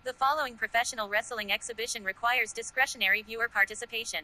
The following professional wrestling exhibition requires discretionary viewer participation.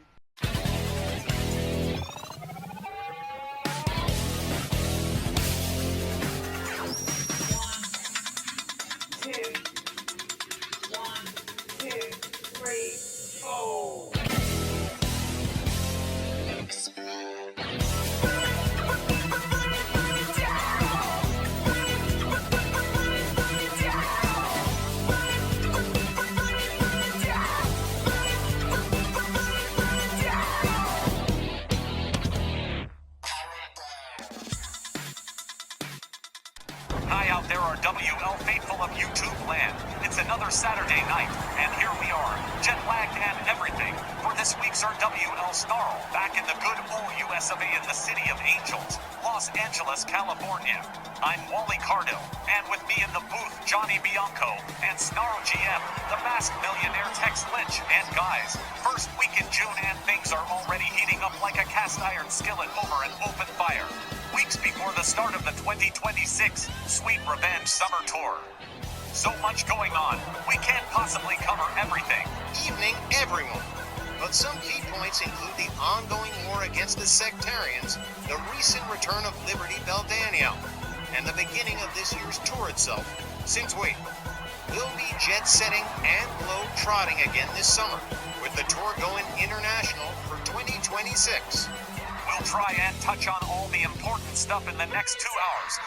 Hi out there, our WL faithful of YouTube land. It's another Saturday night, and here we are, jet-lagged and everything, for this week's Rwl Sn Rl, back in the good old US of A in the City of Angels, Los Angeles, California. I'm Wally Cardo, and with me in the booth, Johnny Bianco, and Snarl GM, the masked millionaire Tex Lynch. And guys, first week in June and things are already heating up like a cast iron skillet over an open fire. Weeks before the start of the 2026 Sweet Revenge Summer Tour. So much going on, we can't possibly cover everything. Evening, everyone. But some key points include the ongoing war against the sectarians, the recent return of Liberty Bell Danielle, and the beginning of this year's tour itself. Since we'll be jet-setting and globe-trotting again this summer, with the tour going international for 2026. We'll try and touch on all the important stuff in the next 2 hours.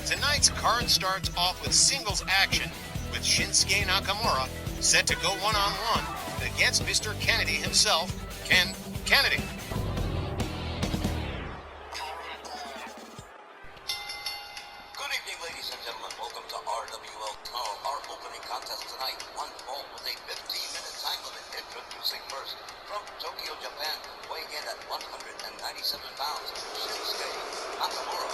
Tonight's card starts off with singles action, with Shinsuke Nakamura set to go one-on-one against Mr. Kennedy himself, Ken Kennedy. Good evening, ladies and gentlemen. Welcome to RWL Sn Rl. Our opening contest tonight, one fall with a 15-minute time limit. Introducing first, from Tokyo, Japan, weighing in at 197 pounds, Shinsuke Nakamura.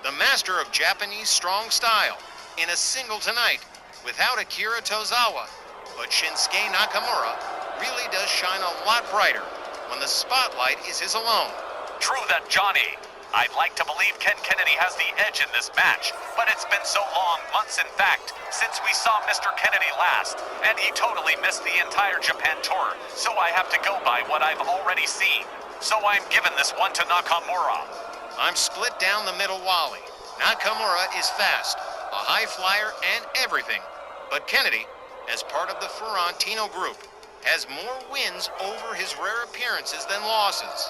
The master of Japanese strong style, in a single tonight, without Akira Tozawa. But Shinsuke Nakamura really does shine a lot brighter when the spotlight is his alone. True that, Johnny. I'd like to believe Ken Kennedy has the edge in this match, but it's been so long, months in fact, since we saw Mr. Kennedy last, and he totally missed the entire Japan tour, so I have to go by what I've already seen. So I'm giving this one to Nakamura. I'm split down the middle, Wally. Nakamura is fast, a high flyer and everything, but Kennedy, as part of the Ferrantino group, has more wins over his rare appearances than losses.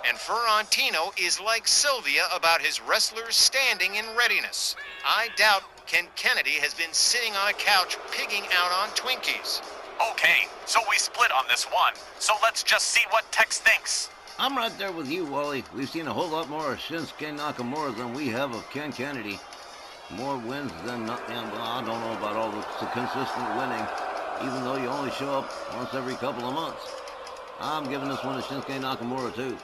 And Ferrantino is like Sylvia about his wrestlers standing in readiness. I doubt Ken Kennedy has been sitting on a couch pigging out on Twinkies. Okay, so we split on this one, so let's just see what Tex thinks. I'm right there with you, Wally. We've seen a whole lot more of Shinsuke Nakamura than we have of Ken Kennedy. More wins than nothing. Well, I don't know about all the consistent winning, even though you only show up once every couple of months. I'm giving this one to Shinsuke Nakamura, too.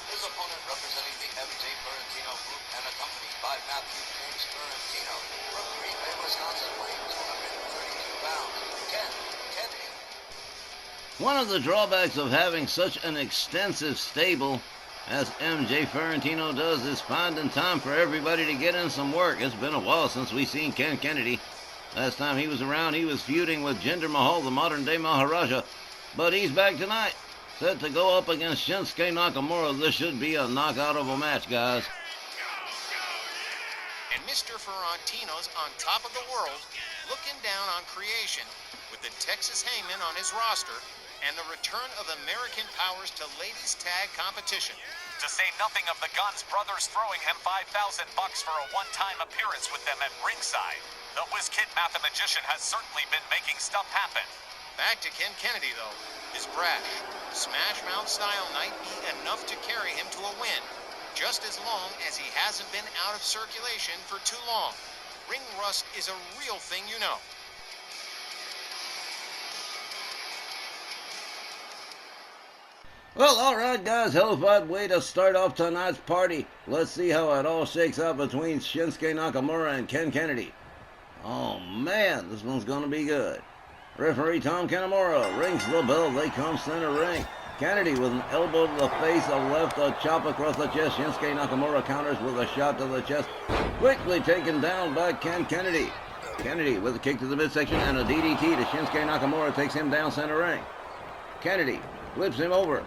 His opponent representing the MJ Ferrantino group and accompanied by Matthew James Ferrantino from Green Bay, Wisconsin, weighing 232 pounds, Ken Kennedy. One of the drawbacks of having such an extensive stable as MJ Ferrantino does is finding time for everybody to get in some work. It's been a while since we've seen Ken Kennedy. Last time he was around, he was feuding with Jinder Mahal, the modern-day Maharaja. But he's back tonight, set to go up against Shinsuke Nakamura. This should be a knockout of a match, guys. And Mr. Ferrantino's on top of the world, looking down on creation, with the Texas Hangman on his roster, and the return of American powers to ladies tag competition. To say nothing of the Guns brothers throwing him $5,000 for a one-time appearance with them at ringside. The WizKid Mathematician has certainly been making stuff happen. Back to Ken Kennedy, though. His brash, Smash Mouth style might be enough to carry him to a win, just as long as he hasn't been out of circulation for too long. Ring rust is a real thing, you know. Well, alright guys, hellified way to start off tonight's party. Let's see how it all shakes out between Shinsuke Nakamura and Ken Kennedy. Oh man, this one's gonna be good. Referee Tom Kanemaru rings the bell. They come center ring. Kennedy with an elbow to the face, a left, a chop across the chest. Shinsuke Nakamura counters with a shot to the chest. Quickly taken down by Ken Kennedy. Kennedy with a kick to the midsection and a DDT to Shinsuke Nakamura takes him down center ring. Kennedy flips him over.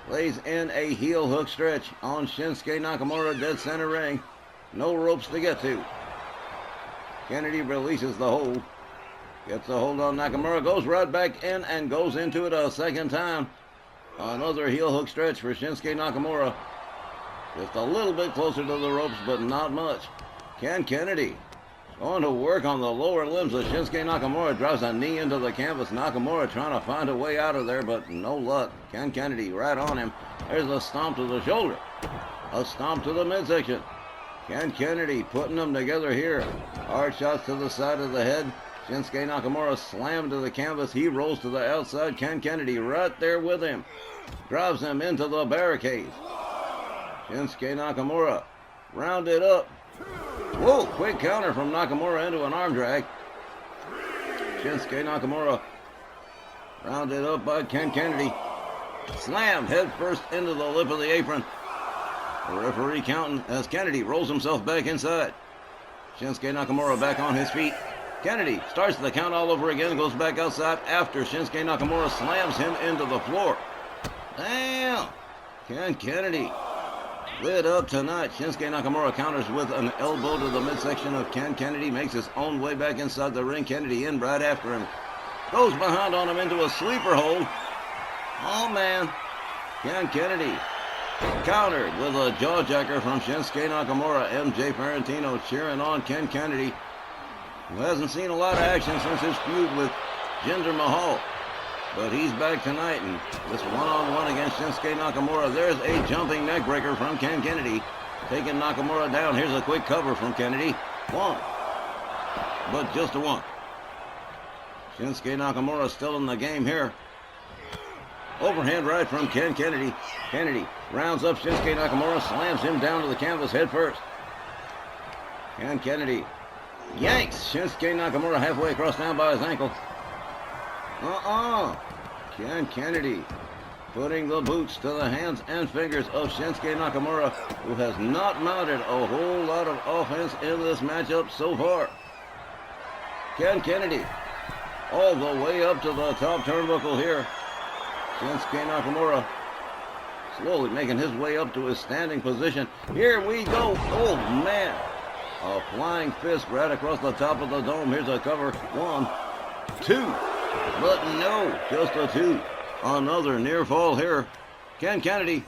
Lays in a heel hook stretch on Shinsuke Nakamura, dead center ring. No ropes to get to. Kennedy releases the hold. Gets a hold on Nakamura, goes right back in and goes into it a second time. Another heel hook stretch for Shinsuke Nakamura. Just a little bit closer to the ropes, but not much. Ken Kennedy going to work on the lower limbs of Shinsuke Nakamura. Drives a knee into the canvas. Nakamura trying to find a way out of there, but no luck. Ken Kennedy right on him. There's a stomp to the shoulder. A stomp to the midsection. Ken Kennedy putting them together here. Hard shots to the side of the head. Shinsuke Nakamura slammed to the canvas. He rolls to the outside. Ken Kennedy right there with him. Drives him into the barricades. Shinsuke Nakamura rounded up. Whoa, quick counter from Nakamura into an arm drag. Shinsuke Nakamura rounded up by Ken Kennedy. Slammed head first into the lip of the apron. The referee counting as Kennedy rolls himself back inside. Shinsuke Nakamura back on his feet. Kennedy starts the count all over again, goes back outside after Shinsuke Nakamura slams him into the floor. Damn! Ken Kennedy lit up tonight. Shinsuke Nakamura counters with an elbow to the midsection of Ken Kennedy. Makes his own way back inside the ring. Kennedy in right after him. Goes behind on him into a sleeper hold. Oh man. Ken Kennedy countered with a jawjacker from Shinsuke Nakamura. MJ Ferrantino cheering on Ken Kennedy, who hasn't seen a lot of action since his feud with Jinder Mahal. But he's back tonight, and this one-on-one against Shinsuke Nakamura. There's a jumping neckbreaker from Ken Kennedy, taking Nakamura down. Here's a quick cover from Kennedy. One, but just a one. Shinsuke Nakamura still in the game here. Overhand right from Ken Kennedy. Kennedy rounds up Shinsuke Nakamura, slams him down to the canvas head first. Ken Kennedy yanks Shinsuke Nakamura halfway across down by his ankle. Ken Kennedy putting the boots to the hands and fingers of Shinsuke Nakamura, who has not mounted a whole lot of offense in this matchup so far. Ken Kennedy all the way up to the top turnbuckle here. Shinsuke Nakamura slowly making his way up to his standing position. Here we go. Oh man. A flying fist right across the top of the dome. Here's a cover. 1, 2. But no, just a 2. Another near fall here. Ken Kennedy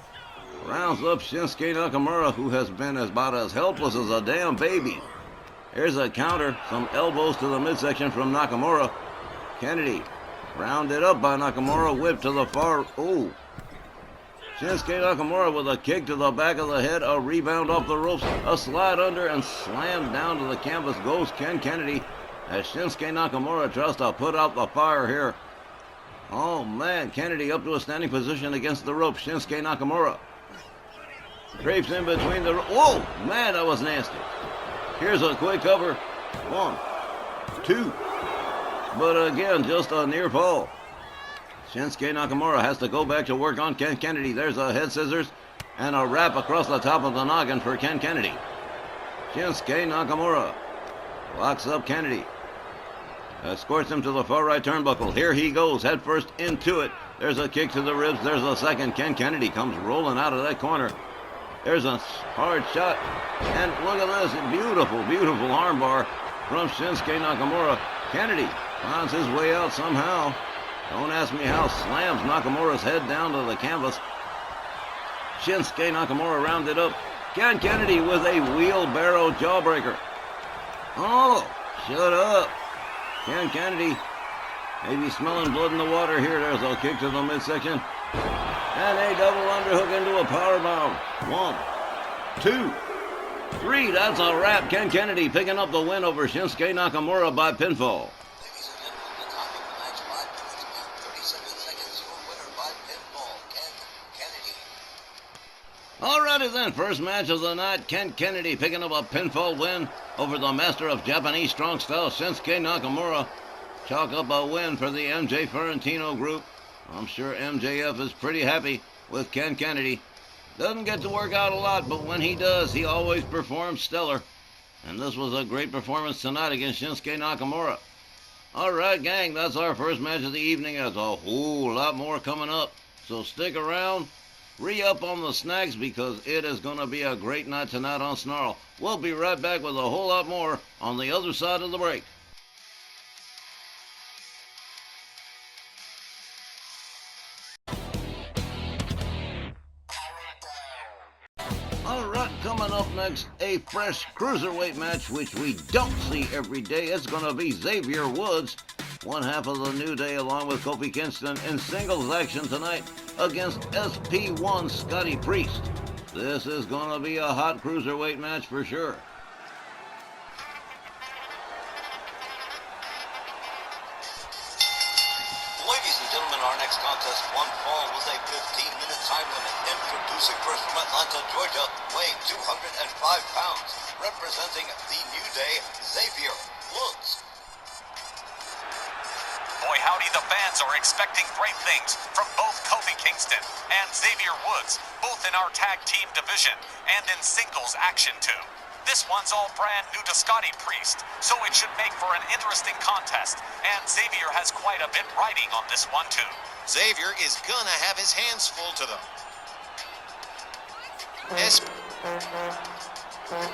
rounds up Shinsuke Nakamura, who has been about as helpless as a damn baby. Here's a counter. Some elbows to the midsection from Nakamura. Kennedy rounded up by Nakamura. Whip to the far. Oh. Shinsuke Nakamura with a kick to the back of the head. A rebound off the ropes. A slide under and slammed down to the canvas goes Ken Kennedy, as Shinsuke Nakamura tries to put out the fire here. Oh man, Kennedy up to a standing position against the ropes. Shinsuke Nakamura drapes in between the... Whoa, man, that was nasty. Here's a quick cover. 1, 2. But again, just a near fall. Shinsuke Nakamura has to go back to work on Ken Kennedy. There's a head scissors and a wrap across the top of the noggin for Ken Kennedy. Shinsuke Nakamura locks up Kennedy. Escorts him to the far right turnbuckle. Here he goes, head first into it. There's a kick to the ribs. There's a second. Ken Kennedy comes rolling out of that corner. There's a hard shot. And look at this. Beautiful, beautiful armbar from Shinsuke Nakamura. Kennedy finds his way out somehow. Don't ask me how. Slams Nakamura's head down to the canvas. Shinsuke Nakamura rounded up. Ken Kennedy with a wheelbarrow jawbreaker. Oh, shut up. Ken Kennedy maybe smelling blood in the water here. There's a kick to the midsection. And a double underhook into a powerbomb. 1, 2, 3. That's a wrap. Ken Kennedy picking up the win over Shinsuke Nakamura by pinfall. Ladies and gentlemen, the time of the match, 5 minutes and 37 seconds. Your winner by pinfall. Alrighty then, first match of the night, Ken Kennedy picking up a pinfall win over the master of Japanese strong style, Shinsuke Nakamura. Chalk up a win for the MJ Ferrantino group. I'm sure MJF is pretty happy with Ken Kennedy. Doesn't get to work out a lot, but when he does, he always performs stellar. And this was a great performance tonight against Shinsuke Nakamura. Alright gang, that's our first match of the evening. There's a whole lot more coming up. So stick around. Re-up on the snacks because it is going to be a great night tonight on Snarl. We'll be right back with a whole lot more on the other side of the break. Alright, coming up next, a fresh cruiserweight match which we don't see every day. It's going to be Xavier Woods, one half of the New Day, along with Kofi Kingston in singles action tonight against SP1 Scotty Priest. This is going to be a hot cruiserweight match for sure. Ladies and gentlemen, our next contest, one fall, was a 15-minute time limit. Introducing first from Atlanta, Georgia, weighing 205 pounds, representing the New Day, Xavier Woods. Boy, howdy, the fans are expecting great things from both Kofi Kingston and Xavier Woods, both in our tag team division and in singles action too. This one's all brand new to Scotty Priest, so it should make for an interesting contest, and Xavier has quite a bit riding on this one too. Xavier is gonna have his hands full to them.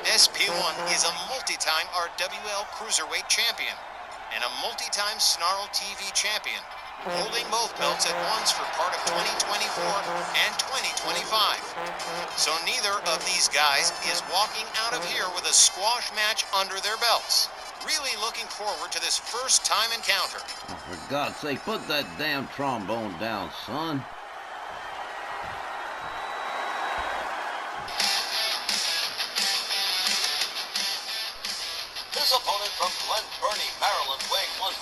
SP1 is a multi-time RWL Cruiserweight champion and a multi-time Snarl TV champion, holding both belts at once for part of 2024 and 2025. So neither of these guys is walking out of here with a squash match under their belts. Really looking forward to this first-time encounter. Oh, for God's sake, put that damn trombone down, son. His opponent from Glen Burnie, Maryland, weighing 194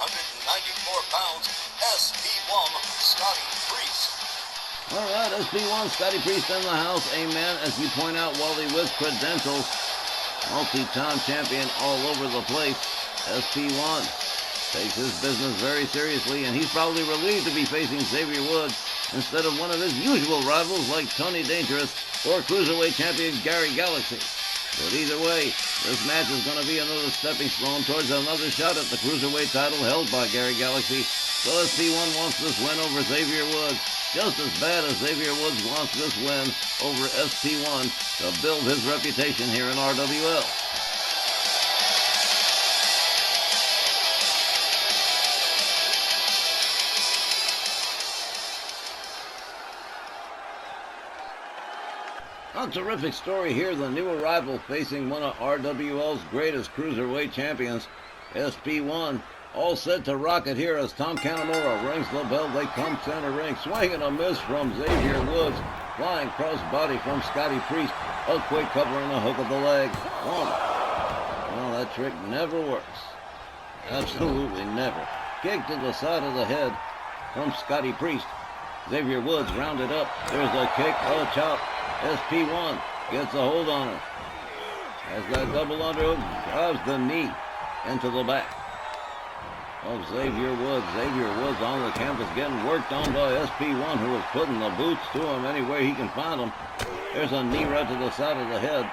pounds, SP1 Scotty Priest. Alright, SP1 Scotty Priest in the house. Amen. As you point out, Wally, with credentials, multi-time champion all over the place. SP1 takes his business very seriously, and he's probably relieved to be facing Xavier Woods instead of one of his usual rivals like Tony Dangerous or Cruiserweight champion Gary Galaxy. But either way, this match is going to be another stepping stone towards another shot at the Cruiserweight title held by Gary Galaxy. So SP1 wants this win over Xavier Woods, just as bad as Xavier Woods wants this win over SP1 to build his reputation here in RWL. A terrific story here. The new arrival facing one of RWL's greatest cruiserweight champions, SP1. All set to rock it here as Tom Kanemaru rings the bell. They come center ring. Swing and a miss from Xavier Woods. Flying crossbody from Scotty Priest. A quick cover and a hook of the leg. One. Well, that trick never works. Absolutely never. Kick to the side of the head from Scotty Priest. Xavier Woods rounded up. There's a kick, a chop. SP1 gets a hold on her. Has that double underhook, drives the knee into the back of Xavier Woods. Xavier Woods on the canvas getting worked on by SP1, who is putting the boots to him anywhere he can find them. There's a knee right to the side of the head.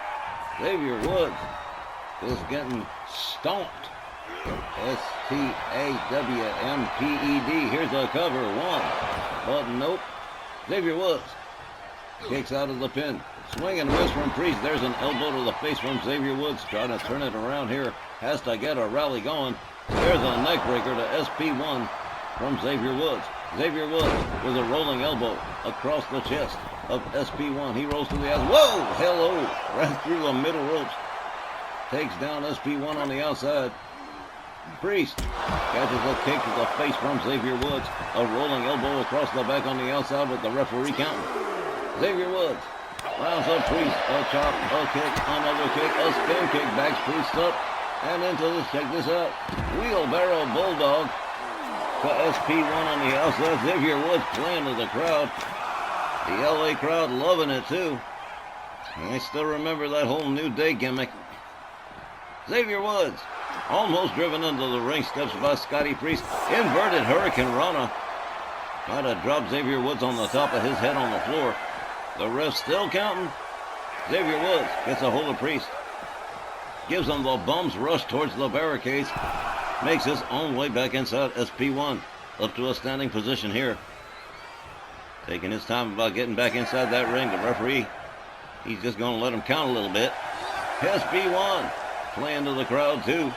Xavier Woods is getting stomped. S-T-A-W-M-P-E-D. Here's a cover, one. But nope. Xavier Woods kicks out of the pin. Swing and miss from Priest. There's an elbow to the face from Xavier Woods. Trying to turn it around here. Has to get a rally going. There's a neck breaker to SP1 from Xavier Woods. Xavier Woods with a rolling elbow across the chest of SP1. He rolls to the ass. Whoa! Hello! Right through the middle ropes. Takes down SP1 on the outside. Priest catches a kick to the face from Xavier Woods. A rolling elbow across the back on the outside with the referee counting. Xavier Woods rounds up Priest. A chop, a kick, another kick, a spin kick, backs Priest up and into this. Check this out. Wheelbarrow Bulldog to SP1 on the outside. Xavier Woods playing to the crowd. The LA crowd loving it too. I still remember that whole New Day gimmick. Xavier Woods, almost driven into the ring steps by Scotty Priest. Inverted Hurricane Rana. Might have dropped Xavier Woods on the top of his head on the floor. The ref still counting. Xavier Woods gets a hold of Priest. Gives him the bum's rush towards the barricades. Makes his own way back inside SP1. Up to a standing position here. Taking his time about getting back inside that ring. The referee, he's just going to let him count a little bit. SP1 playing to the crowd too.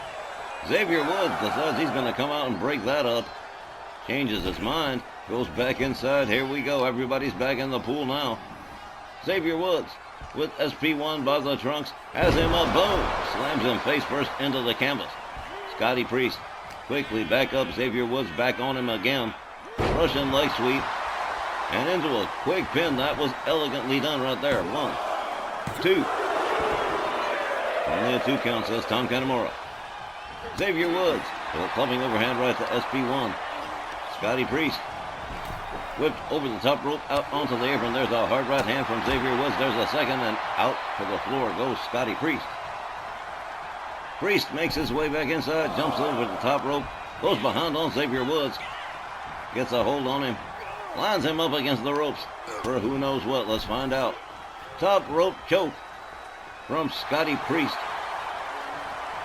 Xavier Woods decides he's going to come out and break that up. Changes his mind. Goes back inside. Here we go. Everybody's back in the pool now. Xavier Woods with SP1 by the trunks. Has him up. Boom. Slams him face first into the canvas. Scotty Priest quickly back up. Xavier Woods back on him again. Russian leg sweep. And into a quick pin. That was elegantly done right there. 1, 2. Only a 2 count, says Tom Kanemaru. Xavier Woods with a clubbing overhand right to SP1. Scotty Priest whipped over the top rope out onto the apron. There's a hard right hand from Xavier Woods. There's a second, and out to the floor goes Scotty Priest. Priest makes his way back inside, jumps over the top rope, goes behind on Xavier Woods, gets a hold on him, lines him up against the ropes for who knows what. Let's find out. Top rope choke from Scotty Priest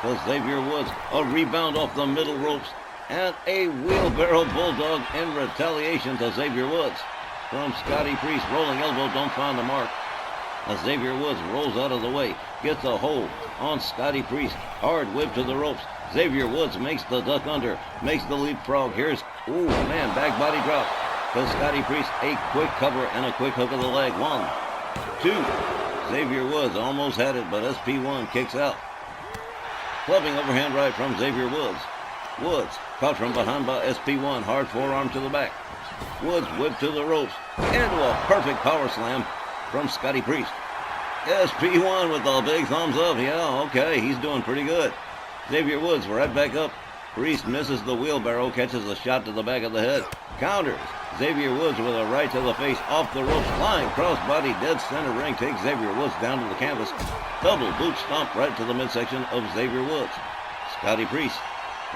to Xavier Woods. A rebound off the middle ropes and a wheelbarrow bulldog in retaliation to Xavier Woods from Scotty Priest. Rolling elbow, don't find the mark. As Xavier Woods rolls out of the way, gets a hold on Scotty Priest. Hard whip to the ropes. Xavier Woods makes the duck under, makes the leapfrog. Here's, ooh man, back body drop to Scotty Priest. A quick cover and a quick hook of the leg. 1, 2. Xavier Woods almost had it, but SP1 kicks out. Clubbing overhand right from Xavier Woods. Woods caught from behind by SP1. Hard forearm to the back. Woods whipped to the ropes. Into a perfect power slam from Scotty Priest. SP1 with a big thumbs up. Yeah, okay, he's doing pretty good. Xavier Woods right back up. Priest misses the wheelbarrow, catches a shot to the back of the head. Counters. Xavier Woods with a right to the face, off the ropes, flying crossbody, dead center ring, takes Xavier Woods down to the canvas. Double boot stomp right to the midsection of Xavier Woods. Scotty Priest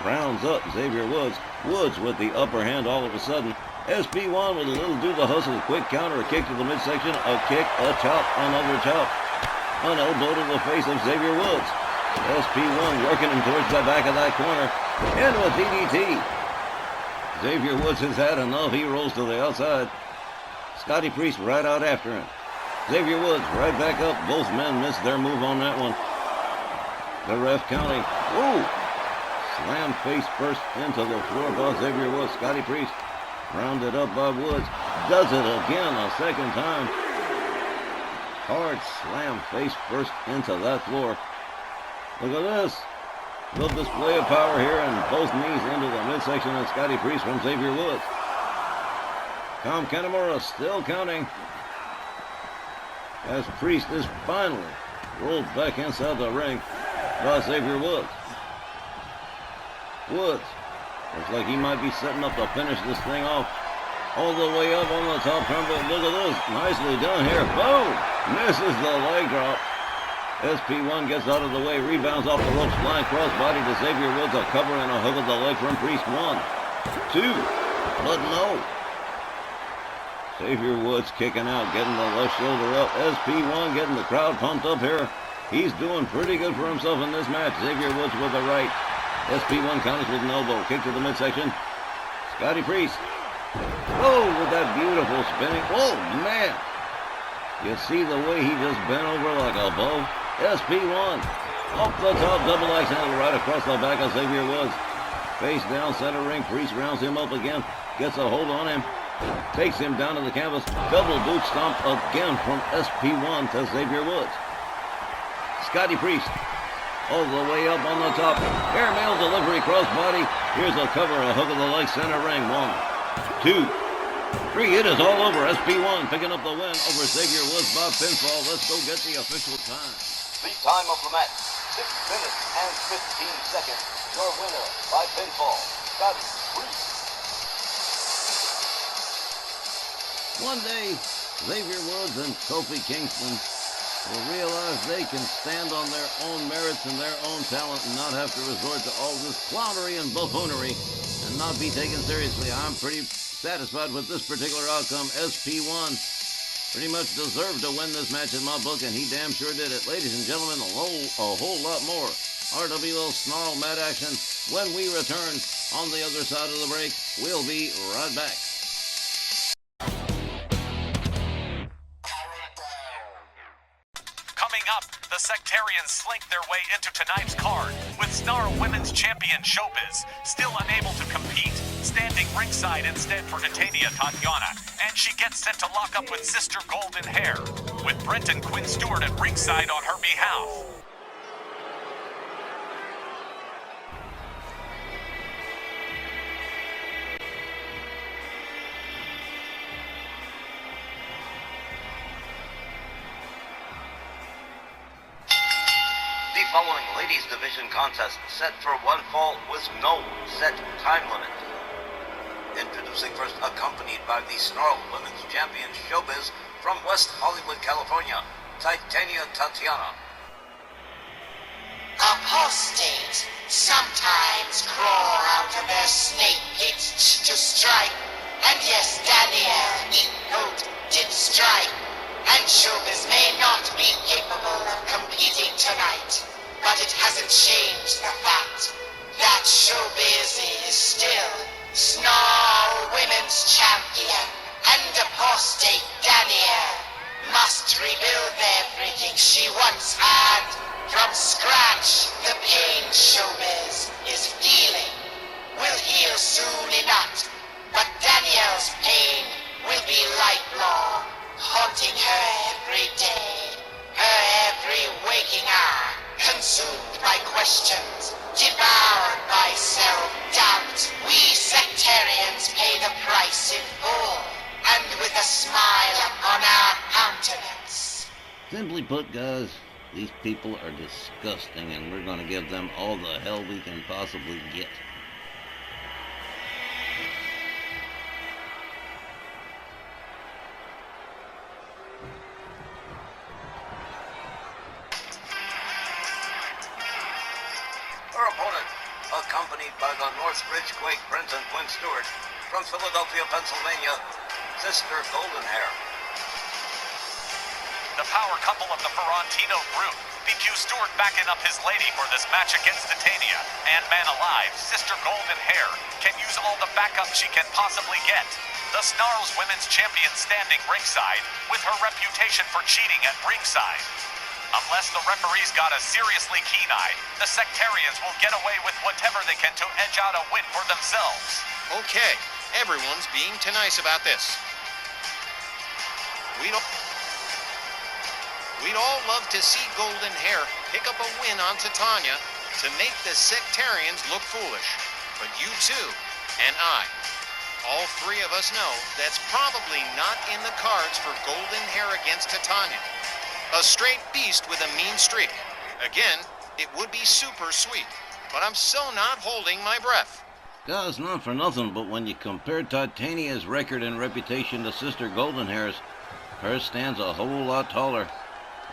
rounds up Xavier Woods. Woods with the upper hand all of a sudden. SP1 with a little do the hustle, quick counter, a kick to the midsection, a kick, a chop, another chop. An elbow to the face of Xavier Woods. SP1 working him towards the back of that corner. Into a DDT. Xavier Woods has had enough. He rolls to the outside. Scotty Priest right out after him. Xavier Woods right back up. Both men missed their move on that one. The ref counting. Ooh! Slam face first into the floor by Xavier Woods. Scotty Priest rounded up by Woods. Does it again a second time. Hard slam face first into that floor. Look at this. Little display of power here, and both knees into the midsection of Scotty Priest from Xavier Woods. Tom Kanemaru still counting as Priest is finally rolled back inside the ring by Xavier Woods. Woods looks like he might be setting up to finish this thing off. All the way up on the top trumpet. Look at this. Nicely done here. Boom! Misses the leg drop. SP1 gets out of the way, rebounds off the ropes, flying crossbody to Xavier Woods, a cover and a hook of the leg from Priest. 1, 2, but no. Xavier Woods kicking out, getting the left shoulder up. SP1 getting the crowd pumped up here. He's doing pretty good for himself in this match. Xavier Woods with the right. SP1 counters with an elbow, kick to the midsection. Scotty Priest. Oh, with that beautiful spinning. Oh, man. You see the way he just bent over like a bow? SP1 off the top, double axe handle right across the back of Xavier Woods. Face down, center ring. Priest rounds him up again, gets a hold on him, takes him down to the canvas. Double boot stomp again from SP1 to Xavier Woods. Scotty Priest all the way up on the top. Airmail delivery crossbody. Here's a cover, a hook of the leg, center ring. 1, 2, 3. It is all over. SP1 picking up the win over Xavier Woods by pinfall. Let's go get the official time. The time of the match, 6 minutes and 15 seconds. Your winner by pinfall, Scotty Priest. One day, Xavier Woods and Kofi Kingston will realize they can stand on their own merits and their own talent and not have to resort to all this clownery and buffoonery and not be taken seriously. I'm pretty satisfied with this particular outcome. SP1 pretty much deserved to win this match in my book, and he damn sure did it. Ladies and gentlemen, a whole lot more RWL Snarl Mad Action when we return on the other side of the break. We'll be right back. Coming up, the Sectarians slink their way into tonight's card with Snarl Women's Champion Showbiz still unable to compete, standing ringside instead for Titania Tatiana, and she gets sent to lock up with Sister Golden Hair, with Brent and Quinn Stewart at ringside on her behalf. The following ladies division contest set for one fall with no set time limit. Introducing first, accompanied by the Snarl Women's Champion Showbiz from West Hollywood, California, Titania Tatiana. Apostates sometimes crawl out of their snake pits to strike. And yes, Danielle in coat did strike. And Showbiz may not be capable of competing tonight, but it hasn't changed the fact that Showbiz is still Snarl Women's Champion, and apostate Danielle must rebuild everything she once had from scratch. The pain Showbiz is feeling will heal soon enough, but Danielle's pain will be lifelong, haunting her every day, her every waking hour, consumed by questions, devoured by self-doubt. We sectarians pay the price in full, and with a smile upon our countenance. Simply put, guys, these people are disgusting, and we're going to give them all the hell we can possibly get. Her opponent, accompanied by the Northridge Quake Brent and Quinn Stewart from Philadelphia, Pennsylvania, Sister Golden Hair. The power couple of the Ferrantino group, BQ Stewart backing up his lady for this match against Titania, and man alive, Sister Golden Hair can use all the backup she can possibly get. The Snarls Women's Champion standing ringside with her reputation for cheating at ringside. Unless the referees got a seriously keen eye, the Sectarians will get away with whatever they can to edge out a win for themselves. Okay, everyone's being too nice about this. We'd all love to see Golden Hair pick up a win on Titania to make the Sectarians look foolish. But you two, and I, all three of us know that's probably not in the cards for Golden Hair against Titania. A straight beast with a mean streak. Again, it would be super sweet, but I'm so not holding my breath. Guys, not for nothing, but when you compare Titania's record and reputation to Sister Golden Hair's, hers stands a whole lot taller.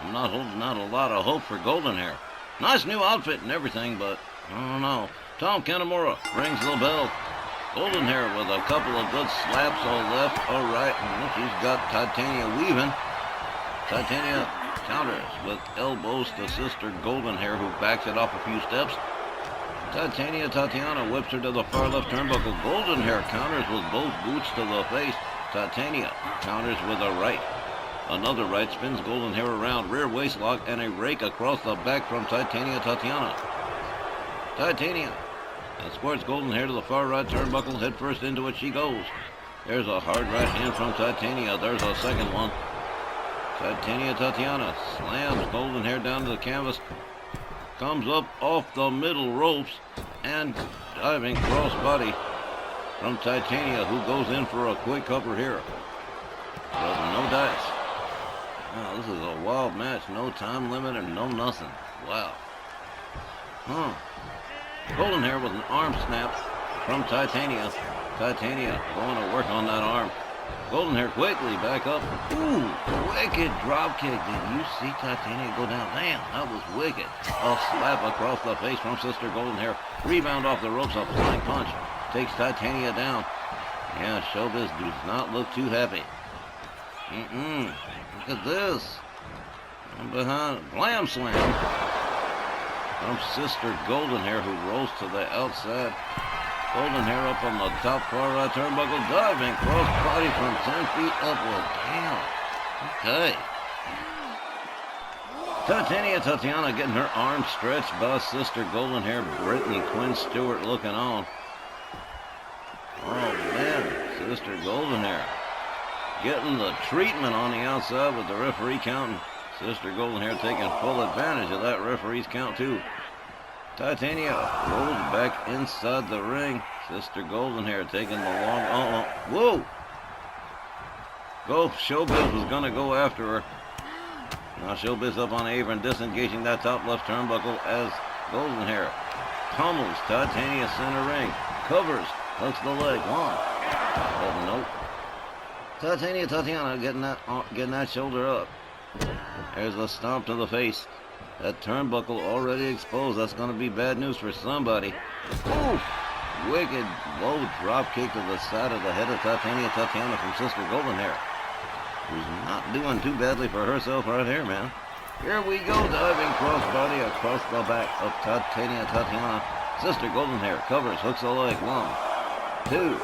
I'm not holding out a lot of hope for Golden Hair. Nice new outfit and everything, but I don't know. Tom Kanamura rings the bell. Golden Hair with a couple of good slaps all left, all right, and she's got Titania weaving. Titania counters with elbows to Sister Golden Hair, who backs it off a few steps. Titania Tatiana whips her to the far left turnbuckle. Golden Hair counters with both boots to the face. Titania counters with a right. Another right spins Golden Hair around, rear waistlock, and a rake across the back from Titania Tatiana. Titania escorts Golden Hair to the far right turnbuckle, head first into it she goes. There's a hard right hand from Titania. There's a second one. Titania Tatiana slams Golden Hair down to the canvas, comes up off the middle ropes, and diving crossbody from Titania, who goes in for a quick cover here. But no dice. Wow, this is a wild match. No time limit and no nothing. Wow. Golden Hair with an arm snap from Titania. Titania going to work on that arm. Golden Hair quickly back up. Ooh, wicked drop kick. Did you see Titania go down? Damn, that was wicked. A slap across the face from Sister Golden Hair. Rebound off the ropes, a flying punch. Takes Titania down. Yeah, Showbiz does not look too happy. Look at this. From behind, blam slam. From Sister Golden Hair, who rolls to the outside. Golden Hair up on the top far right turnbuckle, diving cross body from 10 feet upward. Damn. Okay. Tatiana getting her arm stretched by Sister Golden Hair. Brittany Quinn Stewart looking on. Oh man, Sister Golden Hair getting the treatment on the outside with the referee counting. Sister Golden Hair taking full advantage of that referee's count too. Titania rolls back inside the ring. Sister Golden Hair taking the long... Whoa! Showbiz was going to go after her. Now Showbiz up on the apron, disengaging that top left turnbuckle as Golden Hair pummels Titania center ring. Covers, hooks the leg. Nope. Tatiana getting that shoulder up. There's a stomp to the face. That turnbuckle already exposed. That's going to be bad news for somebody. Oof! Wicked low drop kick to the side of the head of Tatiana from Sister Golden Hair, who's not doing too badly for herself right here, man. Here we go, diving crossbody across the back of Tatiana. Sister Golden Hair covers, hooks the leg. 1, 2.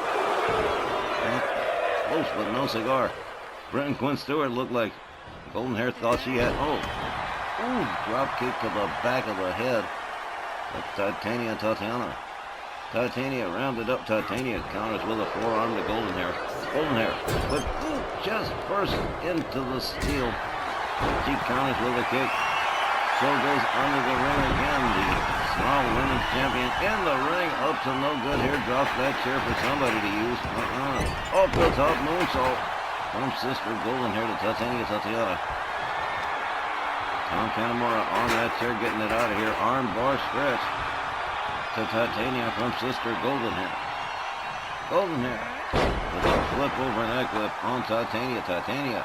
Close but no cigar. Brittany Quinn Stewart looked like Golden Hair thought she had... Ooh, drop kick to the back of the head of Tatiana. Titania rounded up. Titania counters with a forearm to Golden Hair. Golden Hair, but chest first into the steel. She counters with a kick. So goes under the ring again. The small women's champion in the ring, up to no good here. Drops that chair for somebody to use. Off the top moonsault from Sister Golden Hair to Tatiana. Tom Canamora on that chair, getting it out of here. Arm bar stretch to Titania from Sister Golden Hair. Golden Hair with a flip over neck whip on Titania. Titania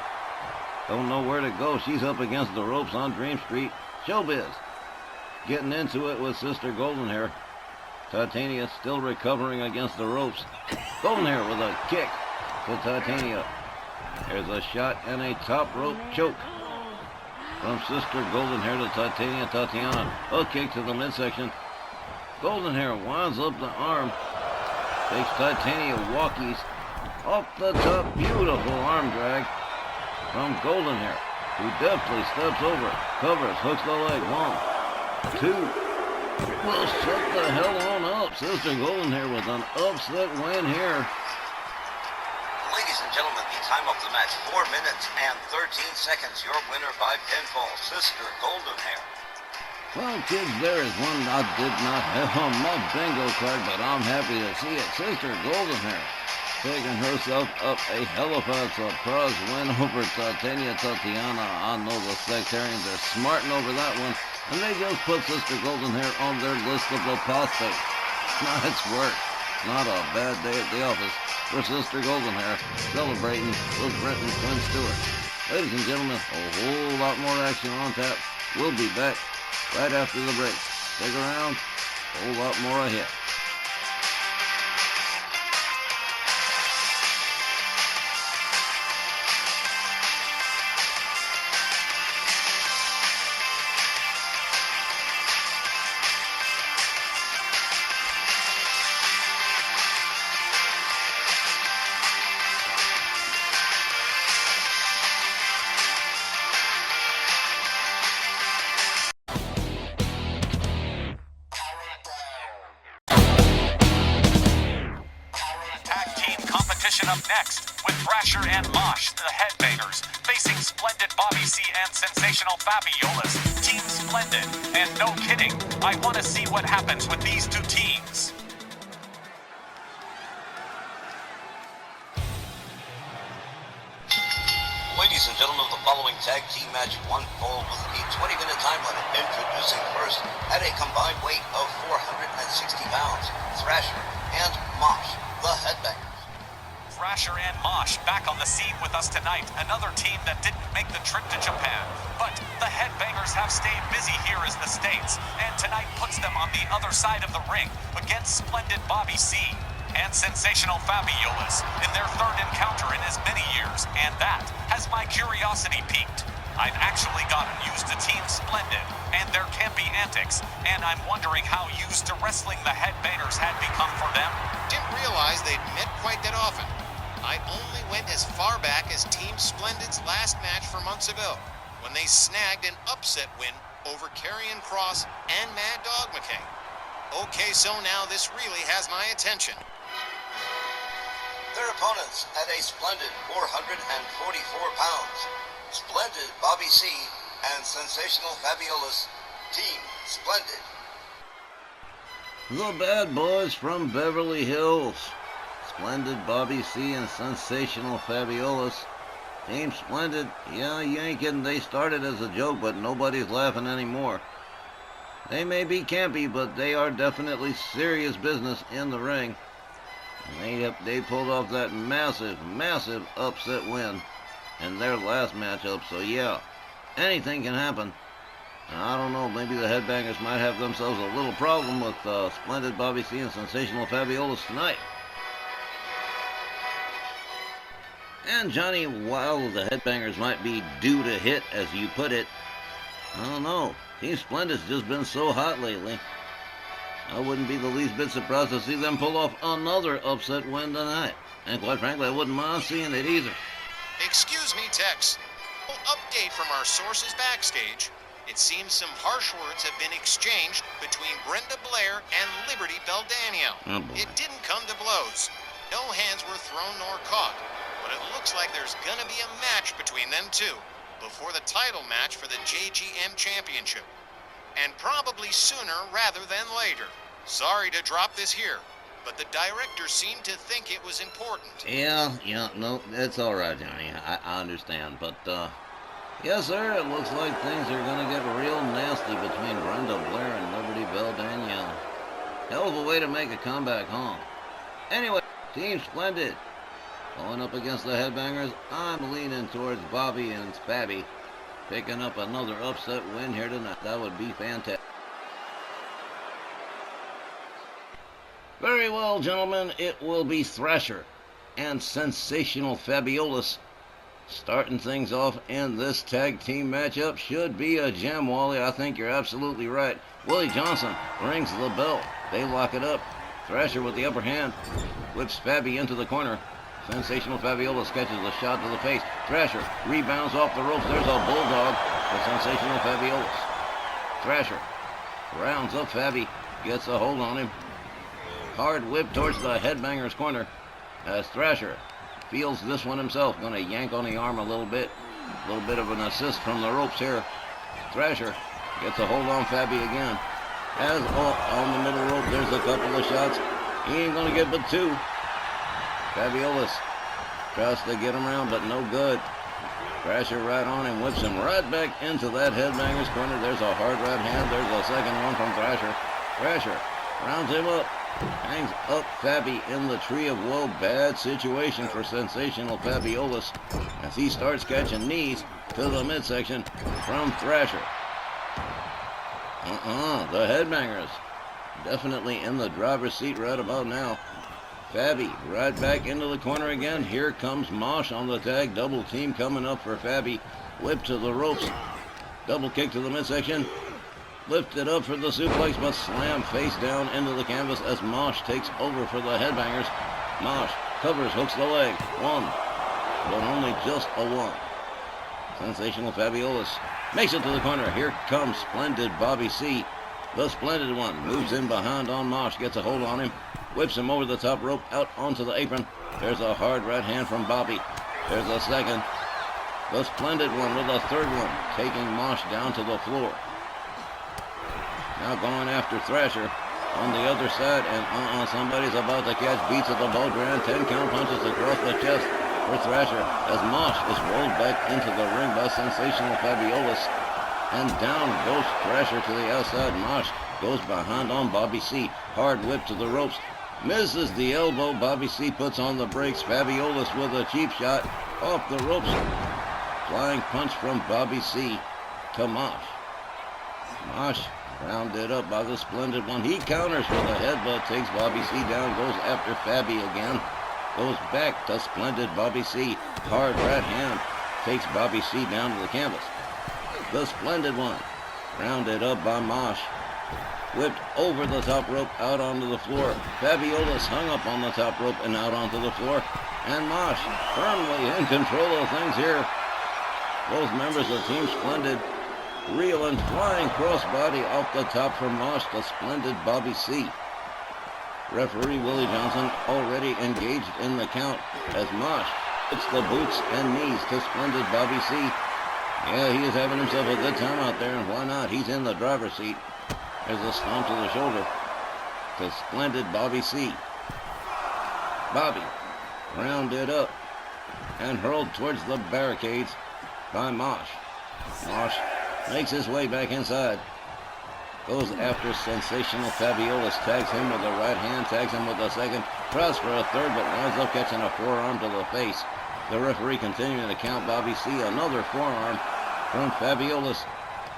don't know where to go. She's up against the ropes on Dream Street. Showbiz getting into it with Sister Golden Hair. Titania still recovering against the ropes. Golden Hair with a kick to Titania. There's a shot and a top rope choke from Sister Golden Hair to Tatiana. A kick to the midsection. Golden Hair winds up the arm. Takes Titania walkies off the top. Beautiful arm drag from Golden Hair, who deftly steps over, covers, hooks the leg. 1, 2. Well, shut the hell on up. Sister Golden Hair with an upset win here. Ladies and gentlemen, the time of the match, 4 minutes and 13 seconds. Your winner by pinfall, Sister Golden Hair. Well, kids, there is one I did not have on my bingo card, but I'm happy to see it. Sister Golden Hair taking herself up a hellified surprise win over Tatiana. I know the sectarians are smarting over that one, and they just put Sister Golden Hair on their list of apostates. Nice work. Not a bad day at the office for Sister Golden Hair, celebrating with Brittany Quinn Stewart. Ladies and gentlemen, a whole lot more action on tap. We'll be back right after the break. Stick around, a whole lot more ahead. Up next with Thrasher and Mosh, the Headbangers, facing Splendid Bobby C and Sensational Fabiolas. Team Splendid, and no kidding, I want to see what happens with these two teams. Ladies and gentlemen, the following tag team match, one fall with a 20-minute time limit. Introducing first, at a combined weight of 460 pounds, Thrasher and Mosh, the Headbangers. Thrasher and Mosh back on the scene with us tonight. Another team that didn't make the trip to Japan. But the Headbangers have stayed busy here as the States, and tonight puts them on the other side of the ring against splendid Bobby C and sensational Fabiolas in their third encounter in as many years, and that has my curiosity piqued. I've actually gotten used to Team Splendid and their campy antics, and I'm wondering how used to wrestling the Headbangers had become for them. Didn't realize they'd met quite that often. I only went as far back as Team Splendid's last match 4 months ago, when they snagged an upset win over Karrion Kross and Mad Dog McKay. Okay, so now this really has my attention. Their opponents at a splendid 444 pounds. Splendid Bobby C and sensational Fabiolas. Team Splendid. The Bad Boys from Beverly Hills. Splendid Bobby C and sensational Fabiolas. Team Splendid, yeah, you ain't kidding. They started as a joke, but nobody's laughing anymore. They may be campy, but they are definitely serious business in the ring. And they pulled off that massive upset win in their last matchup. So yeah, anything can happen. I don't know, maybe the Headbangers might have themselves a little problem with Splendid Bobby C and sensational Fabiolas tonight. And Johnny, while the Headbangers might be due to hit, as you put it, I don't know. Team Splendid's just been so hot lately. I wouldn't be the least bit surprised to see them pull off another upset win tonight. And quite frankly, I wouldn't mind seeing it either. Excuse me, Tex. Update from our sources backstage. It seems some harsh words have been exchanged between Brenda Blair and Liberty Beldaniel. Oh, boy. It didn't come to blows. No hands were thrown nor caught. But it looks like there's gonna be a match between them two before the title match for the JGM Championship. And probably sooner rather than later. Sorry to drop this here, but the director seemed to think it was important. Yeah, no, it's all right, Johnny. I understand, but, yes, sir, it looks like things are going to get real nasty between Brenda Blair and Liberty Bell Danielle. Hell of a way to make a comeback, huh? Anyway, Team Splendid. Going up against the Headbangers, I'm leaning towards Bobby and Spabby picking up another upset win here tonight. That would be fantastic. Very well, gentlemen, it will be Thrasher and sensational Fabiolas starting things off in this tag team matchup. Should be a gem, Wally. I think you're absolutely right. Willie Johnson rings the bell. They lock it up. Thrasher with the upper hand whips Fabby into the corner. Sensational Fabiolas catches a shot to the face. Thrasher rebounds off the ropes. There's a bulldog for sensational Fabiolas. Thrasher rounds up Fabby, gets a hold on him. Hard whip towards the Headbangers corner as Thrasher feels this one himself. Going to yank on the arm a little bit. A little bit of an assist from the ropes here. Thrasher gets a hold on Fabby again. As on the middle rope, there's a couple of shots. He ain't going to get but two. Fabiolas tries to get him around, but no good. Thrasher right on him, whips him right back into that Headbangers corner. There's a hard right hand. There's a second one from Thrasher. Thrasher rounds him up, hangs up Fabby in the tree of woe. Bad situation for sensational Fabiolas as he starts catching knees to the midsection from Thrasher. The Headbangers definitely in the driver's seat right about now. Fabby right back into the corner again. Here comes Mosh on the tag. Double team coming up for Fabby. Whip to the ropes. Double kick to the midsection. Lifted up for the suplex, but slammed face down into the canvas as Mosh takes over for the Headbangers. Mosh covers, hooks the leg. One, but only just a one. Sensational Fabiolas makes it to the corner. Here comes Splendid Bobby C. The Splendid one moves in behind on Mosh, gets a hold on him. Whips him over the top rope, out onto the apron. There's a hard right hand from Bobby. There's a second. The Splendid one with a third one, taking Mosh down to the floor. Now going after Thrasher on the other side, and somebody's about to catch beats of the bow brand. 10 count punches across the chest for Thrasher as Mosh is rolled back into the ring by sensational Fabiolas. And down goes Thrasher to the outside. Mosh goes behind on Bobby C. Hard whip to the ropes. Misses the elbow. Bobby C puts on the brakes. Fabulous with a cheap shot off the ropes. Flying punch from Bobby C to Mosh. Mosh rounded up by the Splendid One. He counters with a headbutt, takes Bobby C down, goes after Fabi again. Goes back to Splendid Bobby C. Hard right hand takes Bobby C down to the canvas. The Splendid One rounded up by Mosh. Whipped over the top rope out onto the floor. Fabulous hung up on the top rope and out onto the floor. And Mosh firmly in control of things here. Both members of Team Splendid reeling, flying crossbody off the top from Mosh to Splendid Bobby C. Referee Willie Johnson already engaged in the count as Mosh puts the boots and knees to Splendid Bobby C. Yeah, he is having himself a good time out there, and why not? He's in the driver's seat. There's a stomp to the shoulder to Splendid Bobby C. Bobby rounded up and hurled towards the barricades by Mosh. Mosh makes his way back inside. Goes after Sensational Fabulous. Tags him with a right hand. Tags him with a second. Tries for a third, but winds up catching a forearm to the face. The referee continuing to count Bobby C. Another forearm from Fabulous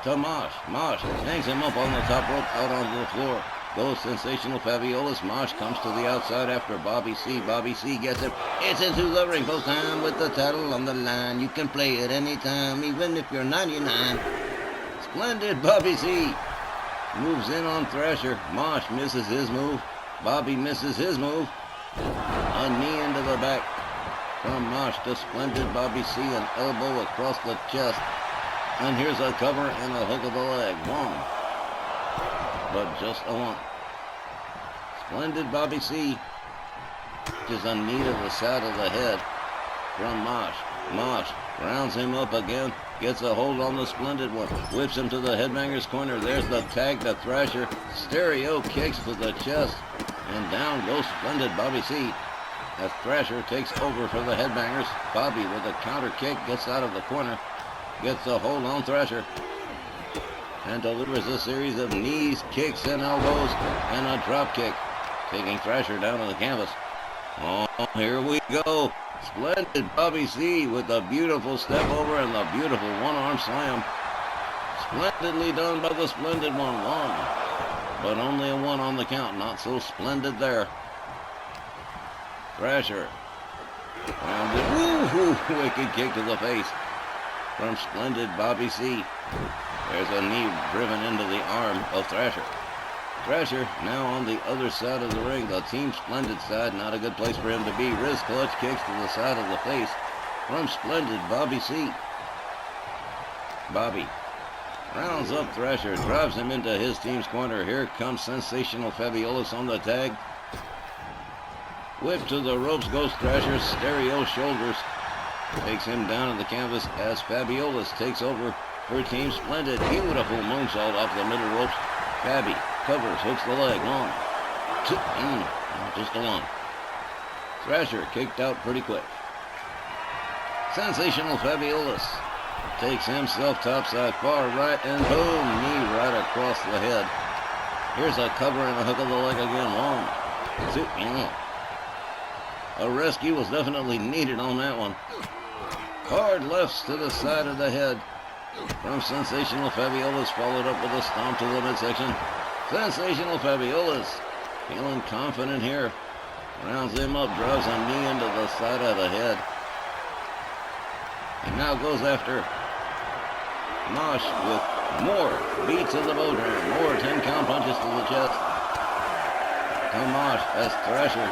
to Mosh. Mosh hangs him up on the top rope out onto the floor. Goes Sensational Fabulous. Mosh comes to the outside after Bobby C. Bobby C gets it. It's into the ring post time with the title on the line. You can play it anytime, even if you're 99. Splendid Bobby C. moves in on Thrasher. Mosh misses his move. Bobby misses his move. A knee into the back from Mosh to Splendid Bobby C. An elbow across the chest. And here's a cover and a hook of the leg. One. But just a one. Splendid Bobby C. is a knee to the side of the head from Mosh. Mosh rounds him up again. Gets a hold on the Splendid One. Whips him to the headbanger's corner. There's the tag to Thrasher. Stereo kicks to the chest. And down goes Splendid Bobby C. as Thrasher takes over for the headbangers. Bobby with a counter kick gets out of the corner. Gets a hold on Thrasher. And delivers a series of knees, kicks, and elbows. And a drop kick. Taking Thrasher down to the canvas. Oh, here we go. Splendid Bobby C with the beautiful step over and the beautiful one-arm slam. Splendidly done by the Splendid One. But only a one on the count. Not so splendid there. Thrasher. Rounded. Wicked kick to the face from Splendid Bobby C. There's a knee driven into the arm of Thrasher. Thrasher now on the other side of the ring, the Team Splendid side. Not a good place for him to be. Wrist clutch kicks to the side of the face from Splendid Bobby C. Bobby rounds up Thrasher, drives him into his team's corner. Here comes Sensational Fabulous on the tag. Whip to the ropes goes Thrasher, stereo shoulders. Takes him down to the canvas as Fabulous takes over for Team Splendid. Beautiful moonsault off the middle ropes. Fabi covers, hooks the leg. One, two, just a one. Thrasher kicked out pretty quick. Sensational Fabulous takes himself topside, far right, and boom, knee right across the head. Here's a cover and a hook of the leg again. One, two, A rescue was definitely needed on that one. Hard lefts to the side of the head from Sensational Fabulous, followed up with a stomp to the midsection. Sensational Fabulous, feeling confident here. Rounds him up, drives a knee into the side of the head. And now goes after Mosh with more beats of the bow drill, more 10-count punches to the chest. To Mosh as Thrasher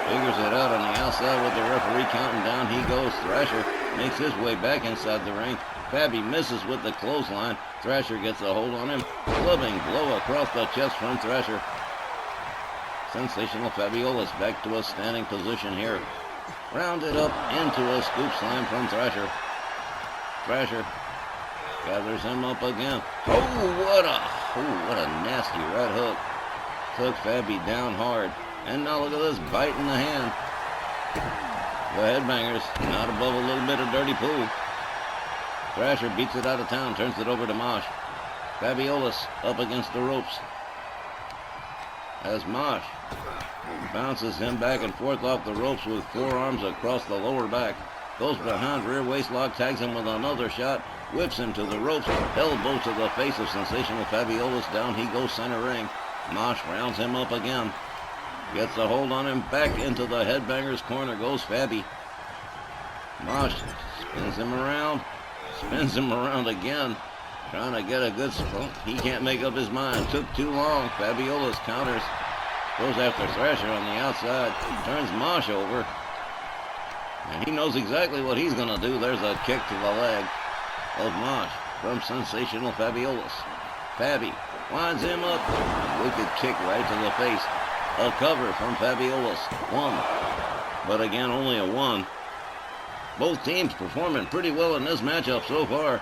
figures it out on the outside with the referee counting down. He goes. Thrasher makes his way back inside the ring. Fabi misses with the clothesline. Thrasher gets a hold on him. Clubbing blow across the chest from Thrasher. Sensational Fabulous back to a standing position here. Rounded up into a scoop slam from Thrasher. Thrasher gathers him up again. What a nasty right hook. Took Fabi down hard. And now look at this bite in the hand. The headbangers not above a little bit of dirty pool. Thrasher beats it out of town, turns it over to Mosh. Fabulous up against the ropes. as Mosh bounces him back and forth off the ropes with forearms across the lower back. Goes behind, rear waist lock, tags him with another shot, whips him to the ropes, elbow to the face of Sensational Fabulous. Down he goes center ring. Mosh rounds him up again. Gets a hold on him, back into the headbanger's corner goes Fabby. Mosh spins him around again, trying to get a good spot. He can't make up his mind. Took too long. Fabulous counters. Goes after Thrasher on the outside. Turns Mosh over. And he knows exactly what he's going to do. There's a kick to the leg of Mosh from Sensational Fabulous. Fabby winds him up. A wicked kick right to the face. A cover from Fabulous. One. But again, only a one. Both teams performing pretty well in this matchup so far.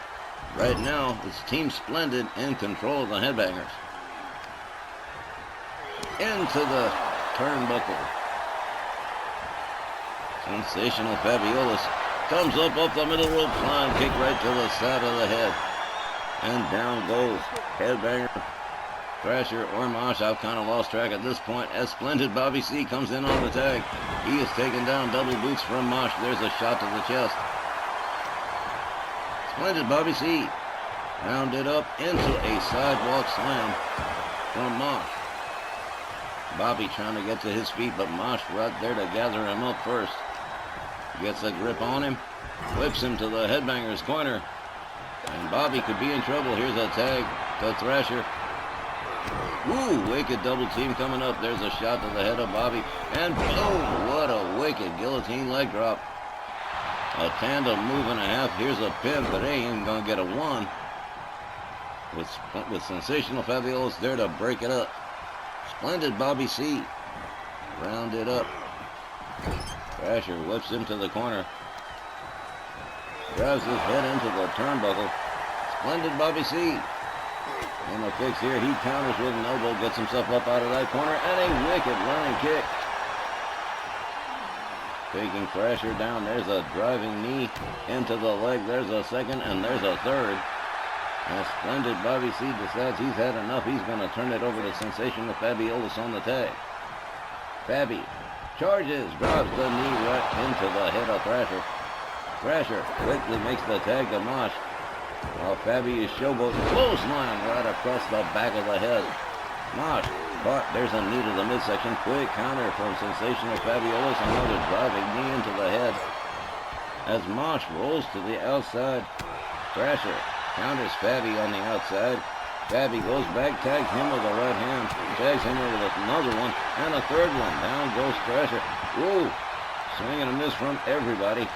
Right now, it's Team Splendid in control of the headbangers. Into the turnbuckle. Sensational Fabulous comes up off the middle rope, flying kick right to the side of the head. And down goes headbanger, Thrasher, or Mosh. I've kind of lost track at this point as Splendid Bobby C comes in on the tag. He is taking down double boots from Mosh. There's a shot to the chest. Splendid Bobby C rounded up into a sidewalk slam from Mosh. Bobby trying to get to his feet, but Mosh right there to gather him up first. Gets a grip on him, whips him to the headbanger's corner, and Bobby could be in trouble. Here's a tag to Thrasher. Woo, wicked double team coming up. There's a shot to the head of Bobby, and boom, what a wicked guillotine leg drop. A tandem move and a half. Here's a pin, but they ain't gonna get a one. With Sensational Fabulous there to break it up. Splendid Bobby C rounded up. Thrasher whips him to the corner. Drives his head into the turnbuckle. Splendid Bobby C in a fix here. He counters with an elbow, gets himself up out of that corner, and a wicked running kick. Taking Thrasher down. There's a driving knee into the leg. There's a second, and there's a third. And Splendid Bobby C decides he's had enough. He's going to turn it over to Sensational Fabulous on the tag. Fabby charges, drops the knee right into the head of Thrasher. Thrasher quickly makes the tag to Mosh, while Fabby is showboating. Clothesline right across the back of the head. Mosh caught. There's a knee to the midsection. Quick counter from Sensational Fabulous. Another driving knee into the head. As Mosh rolls to the outside, Thrasher counters Fabby on the outside. Fabby goes back, tags him with a right hand, tags him with another one, and a third one. Down goes Thrasher. Woo! Swing and a miss from everybody.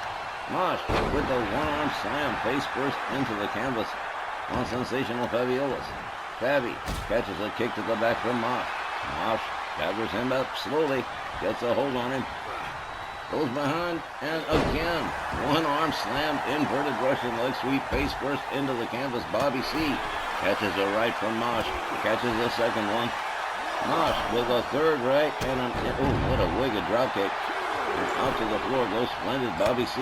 Mosh with the one-arm slam face first into the canvas on Sensational Fabulous. Fabby catches a kick to the back from Mosh. Mosh gathers him up slowly, gets a hold on him, goes behind, and again, one-arm slam, inverted Russian leg sweep, face first into the canvas. Bobby C catches a right from Mosh, catches the second one. Mosh with a third right, and what a wicked drop kick. And out to the floor goes Splendid Bobby C.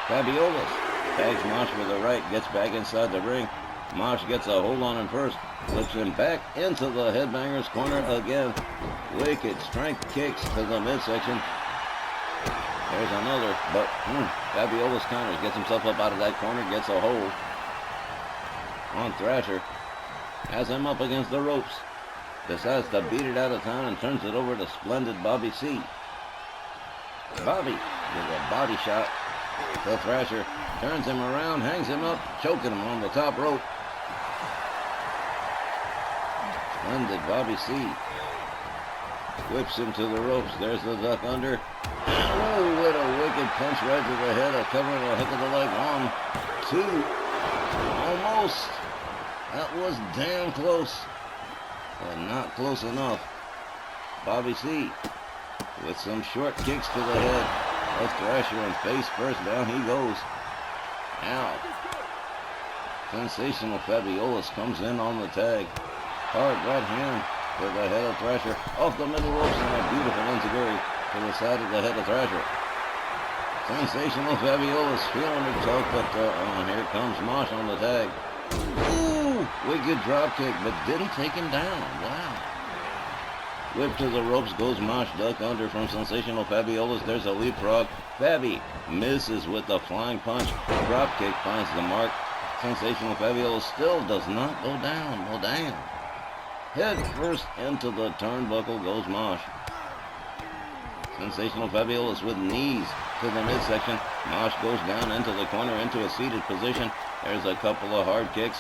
Fabulous tags Mosh with a right, gets back inside the ring. Mosh gets a hold on him first, flips him back into the headbanger's corner again. Wicked strength kicks to the midsection. There's another, but Fabulous counters, gets himself up out of that corner, gets a hold on Thrasher, has him up against the ropes, decides to beat it out of town and turns it over to Splendid Bobby C. Bobby with a body shot to Thrasher, turns him around, hangs him up, choking him on the top rope. Splendid Bobby C whips him to the ropes. There's the duck under. Oh, what a wicked punch right to the head, a cover and a hook of the leg. 1, 2, almost. That was damn close, but not close enough. Bobby C with some short kicks to the head of Thrasher, and face first. Down he goes. Now, Sensational Fabulous comes in on the tag. Hard right hand to the head of Thrasher, off the middle ropes, and a beautiful enziguri to the side of the head of Thrasher. Sensational Fabulous feeling it tough, but here comes Mosh on the tag. Ooh, wicked drop kick, but didn't take him down. Wow. Whip to the ropes goes Mosh. Duck under from Sensational Fabulous. There's a leapfrog. Fabi misses with the flying punch. Drop kick finds the mark. Sensational Fabulous still does not go down. Well, damn. Head first into the turnbuckle goes Mosh. Sensational Fabulous with knees to the midsection. Mosh goes down into the corner into a seated position. There's a couple of hard kicks.